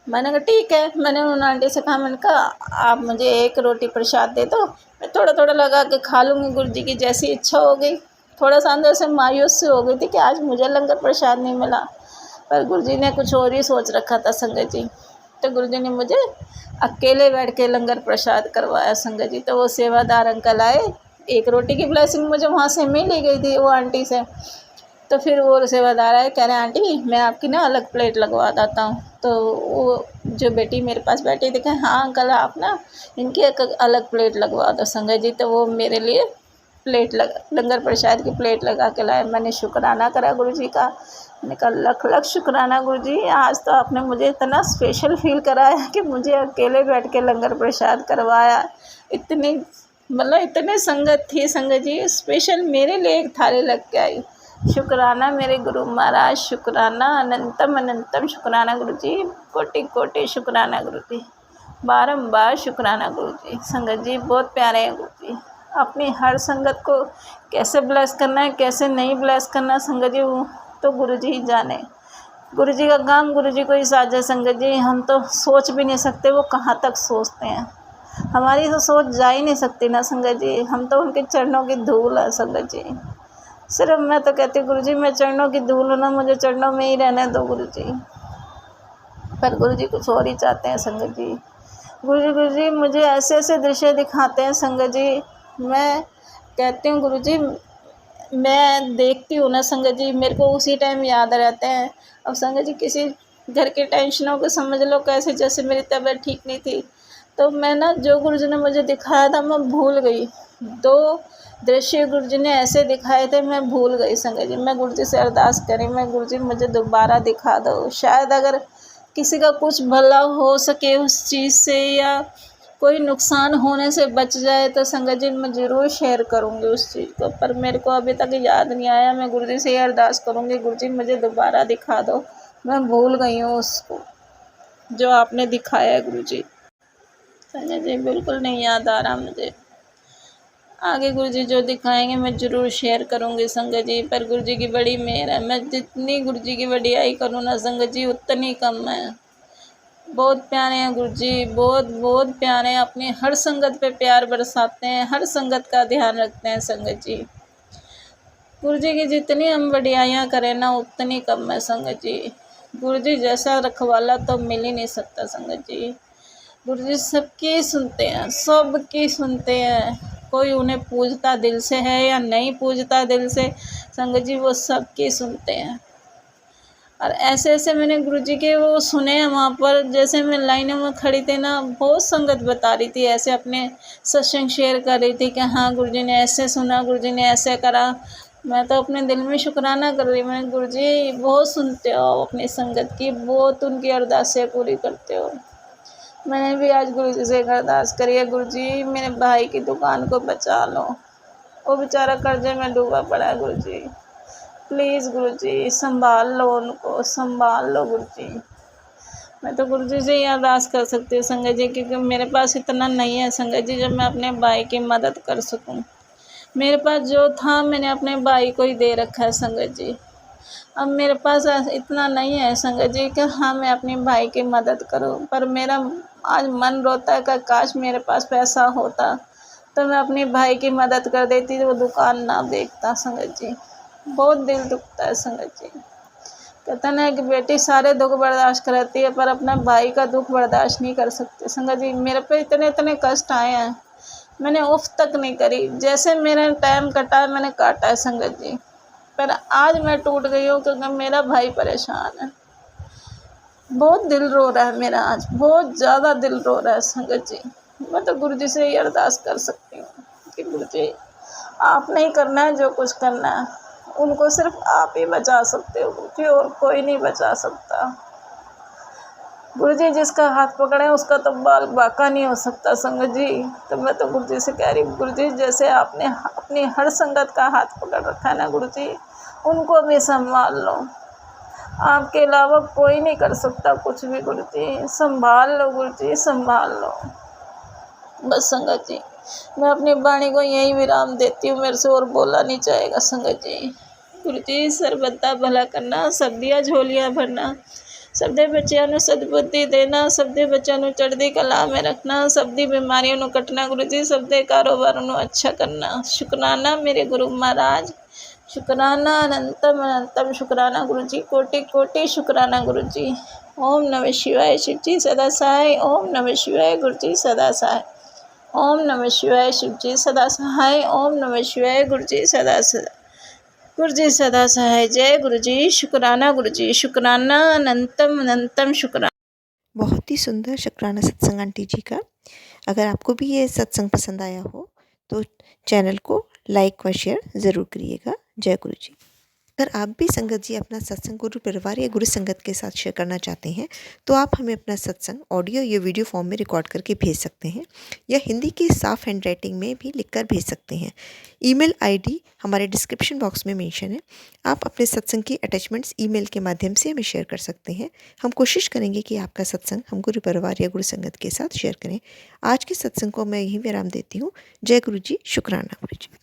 मैंने कहा ठीक है। मैंने उन आंटी से कहा, मैंने कहा आप मुझे एक रोटी प्रसाद दे दो, मैं थोड़ा थोड़ा लगा के खा लूँगी। गुरुजी की जैसी इच्छा हो गई। थोड़ा सा अंदर से मायूस से हो गई थी कि आज मुझे लंगर प्रसाद नहीं मिला, पर गुरुजी ने कुछ और ही सोच रखा था संगत जी। तो गुरुजी ने मुझे अकेले बैठ के लंगर प्रसाद करवाया संगत जी। तो वो सेवादार अंकल आए, एक रोटी की ब्लेसिंग मुझे वहाँ से मिल ही गई थी वो आंटी से। तो फिर वो सेवादार आए, कह रहे हैं आंटी मैं आपकी ना अलग प्लेट लगवा देता हूँ। तो वो जो बेटी मेरे पास बैठी थी, कहा हाँ अंकल आप ना इनकी एक अलग प्लेट लगवा दो संगत जी। तो वो मेरे लिए लंगर प्रसाद की प्लेट लगा के लाए। मैंने शुक्राना करा गुरुजी का, मैंने कहा लख लख शुक्राना गुरुजी, आज तो आपने मुझे इतना स्पेशल फील कराया कि मुझे अकेले बैठ के लंगर प्रसाद करवाया। इतनी इतने संगत थी संगत जी, स्पेशल मेरे लिए एक थाली लग के आई। शुक्राना मेरे गुरु महाराज, शुक्राना, अनंतम अनंतम शुक्राना गुरुजी, कोटि कोटि शुक्राना गुरुजी, बारंबार शुक्राना गुरुजी। संगत जी बहुत प्यारे हैं गुरुजी। अपनी हर संगत को कैसे ब्लेस करना है, कैसे नहीं ब्लेस करना संगत जी, वो तो गुरुजी ही जाने। गुरुजी का काम गुरुजी को ही साझा संगत जी। हम तो सोच भी नहीं सकते वो कहाँ तक सोचते हैं, हमारी तो सोच जा ही नहीं सकती ना संगत जी। हम तो उनके चरणों की धूल है संगत जी। सिर्फ मैं तो कहती हूँ गुरुजी मैं चरणों की धूल हूँ ना, मुझे चरणों में ही रहने दो गुरुजी। पर गुरुजी कुछ और ही चाहते हैं संगत जी। गुरुजी मुझे ऐसे ऐसे दृश्य दिखाते हैं संगत जी। मैं कहती हूँ गुरुजी, मैं देखती हूँ ना संगत जी, मेरे को उसी टाइम याद रहते हैं। अब संगत जी किसी घर के टेंशनों को समझ लो, कैसे जैसे मेरी तबीयत ठीक नहीं थी, तो मैं ना जो गुरुजी ने मुझे दिखाया था मैं भूल गई। 2 दृश्य गुरुजी ने ऐसे दिखाए थे, मैं भूल गई संगत जी। मैं गुरुजी से अरदास करी, मैं गुरुजी मुझे दोबारा दिखा दो। शायद अगर किसी का कुछ भला हो सके उस चीज़ से, या कोई नुकसान होने से बच जाए, तो संगत जी मैं ज़रूर शेयर करूँगी उस चीज़ को। पर मेरे को अभी तक याद नहीं आया। मैं गुरुजी से ये अरदास करूँगी, गुरुजी मुझे दोबारा दिखा दो, मैं भूल गई हूँ उसको जो आपने दिखाया है गुरुजी। संगत जी बिल्कुल नहीं याद आ रहा मुझे। आगे गुरुजी जो दिखाएंगे मैं ज़रूर शेयर करूँगी संगत जी। पर गुरुजी की बड़ी मेहर है, मैं जितनी गुरुजी की वडियाई करूँ ना संगत जी उतनी कम है। बहुत प्यारे हैं गुरुजी, बहुत बहुत प्यारे हैं। अपनी हर संगत पे प्यार बरसाते हैं, हर संगत का ध्यान रखते हैं संगत जी। गुरुजी की जितनी हम वडियाइयाँ करें ना उतनी कम है संगत जी। गुरुजी जैसा रखवाला तो मिल ही नहीं सकता संगत जी। गुरुजी सबकी सुनते हैं, सबकी सुनते हैं। कोई उन्हें पूजता दिल से है या नहीं पूजता दिल से, संगत जी वो सबकी सुनते हैं। और ऐसे ऐसे मैंने गुरुजी के वो सुने हैं वहाँ पर, जैसे मैं लाइनों में खड़ी थी ना, बहुत संगत बता रही थी, ऐसे अपने सत्संग शेयर कर रही थी कि हाँ गुरुजी ने ऐसे सुना, गुरुजी ने ऐसे करा। मैं तो अपने दिल में शुक्राना कर रही, मैंने गुरुजी बहुत सुनते हो अपनी संगत की, बहुत उनकी अरदासें पूरी करते हो। मैंने भी आज गुरुजी से एक अरदास करी है, गुरुजी मेरे भाई की दुकान को बचा लो, वो बेचारा कर्जे में डूबा पड़ा है गुरुजी, प्लीज़ गुरुजी संभाल लो उनको, संभाल लो गुरुजी। मैं तो गुरुजी से ही अरदास कर सकती हूँ संगत जी, क्योंकि मेरे पास इतना नहीं है संगत जी जब मैं अपने भाई की मदद कर सकूँ। मेरे पास जो था मैंने अपने भाई को ही दे रखा है संगत जी। अब मेरे पास इतना नहीं है संगत जी कि हाँ मैं अपने भाई की मदद करूँ, पर मेरा आज मन रोता है कि काश मेरे पास पैसा होता तो मैं अपने भाई की मदद कर देती, तो वो दुकान ना बेचता संगत जी। बहुत दिल दुखता है संगत जी। कहते ना कि बेटी सारे दुख बर्दाश्त करती है पर अपना भाई का दुख बर्दाश्त नहीं कर सकती संगत जी। मेरे पे इतने इतने कष्ट आए हैं, मैंने उफ तक नहीं करी, जैसे मेरा टाइम कटा है मैंने काटा है संगत जी। पर आज मैं टूट गई हूँ क्योंकि मेरा भाई परेशान है, बहुत दिल रो रहा है मेरा, आज बहुत ज़्यादा दिल रो रहा है संगत जी। मैं तो गुरु जी से ही अरदास कर सकती हूँ कि गुरु जी आप नहीं करना है जो कुछ करना है, उनको सिर्फ आप ही बचा सकते हो गुरु जी, और कोई नहीं बचा सकता। गुरु जी जिसका हाथ पकड़े उसका तो बाल बाका नहीं हो सकता संगत जी। तो मैं तो गुरु जी से कह रही हूँ गुरु जी जैसे आपने अपनी हर संगत का हाथ पकड़ रखा है ना गुरु जी, उनको भी संभाल लो, आपके अलावा कोई नहीं कर सकता कुछ भी गुरु जी, संभाल लो गुरु जी, संभाल लो। बस संगत जी मैं अपनी वाणी को यही विराम देती हूँ, मेरे से और बोला नहीं जाएगा संगत जी। गुरु जी सर्वदा भला करना, सब दिया झोलियाँ भरना, सब दे बच्चों ਨੂੰ सद्बुद्धि देना, सब दे बच्चों ਨੂੰ चढ़दी कला में रखना, सब दी बीमारियों ਨੂੰ कटना गुरु जी, सब दे कारोबारों ਨੂੰ अच्छा करना। शुक्राना मेरे गुरु महाराज, शुक्राना अनंतम अनंतम शुक्राना गुरु जी, कोटि कोटि शुक्राना गुरु जी। ओम नमः शिवाय शिव जी सदा सहाय, ओम नमः शिवाय गुरु जी सदा सहाय, ओम नमः शिवाय शिव जी सदा सहाय, ओम नमः शिवाय गुरु जी सदा सहाय, गुरु जी सदा सहाय। जय गुरु जी, शुक्राना गुरु जी, शुक्राना अनंतम अनंतम शुक्राना। बहुत ही सुंदर शुक्राना सत्संग आंटी जी का। अगर आपको भी ये सत्संग पसंद आया हो तो चैनल को लाइक व शेयर ज़रूर करिएगा। जय गुरु जी। अगर आप भी संगत जी अपना सत्संग गुरु परिवार या गुरु संगत के साथ शेयर करना चाहते हैं तो आप हमें अपना सत्संग ऑडियो या वीडियो फॉर्म में रिकॉर्ड करके भेज सकते हैं या हिंदी की साफ हैंड राइटिंग में भी लिखकर भेज सकते हैं। ईमेल आईडी हमारे डिस्क्रिप्शन बॉक्स में मेंशन है। आप अपने सत्संग की अटैचमेंट्स ईमेल के माध्यम से हमें शेयर कर सकते हैं। हम कोशिश करेंगे कि आपका सत्संग हम गुरु परिवार या गुरु संगत के साथ शेयर करें। आज के सत्संग को मैं यहीं विराम देती हूँ। जय गुरु जी, शुक्राना गुरु जी।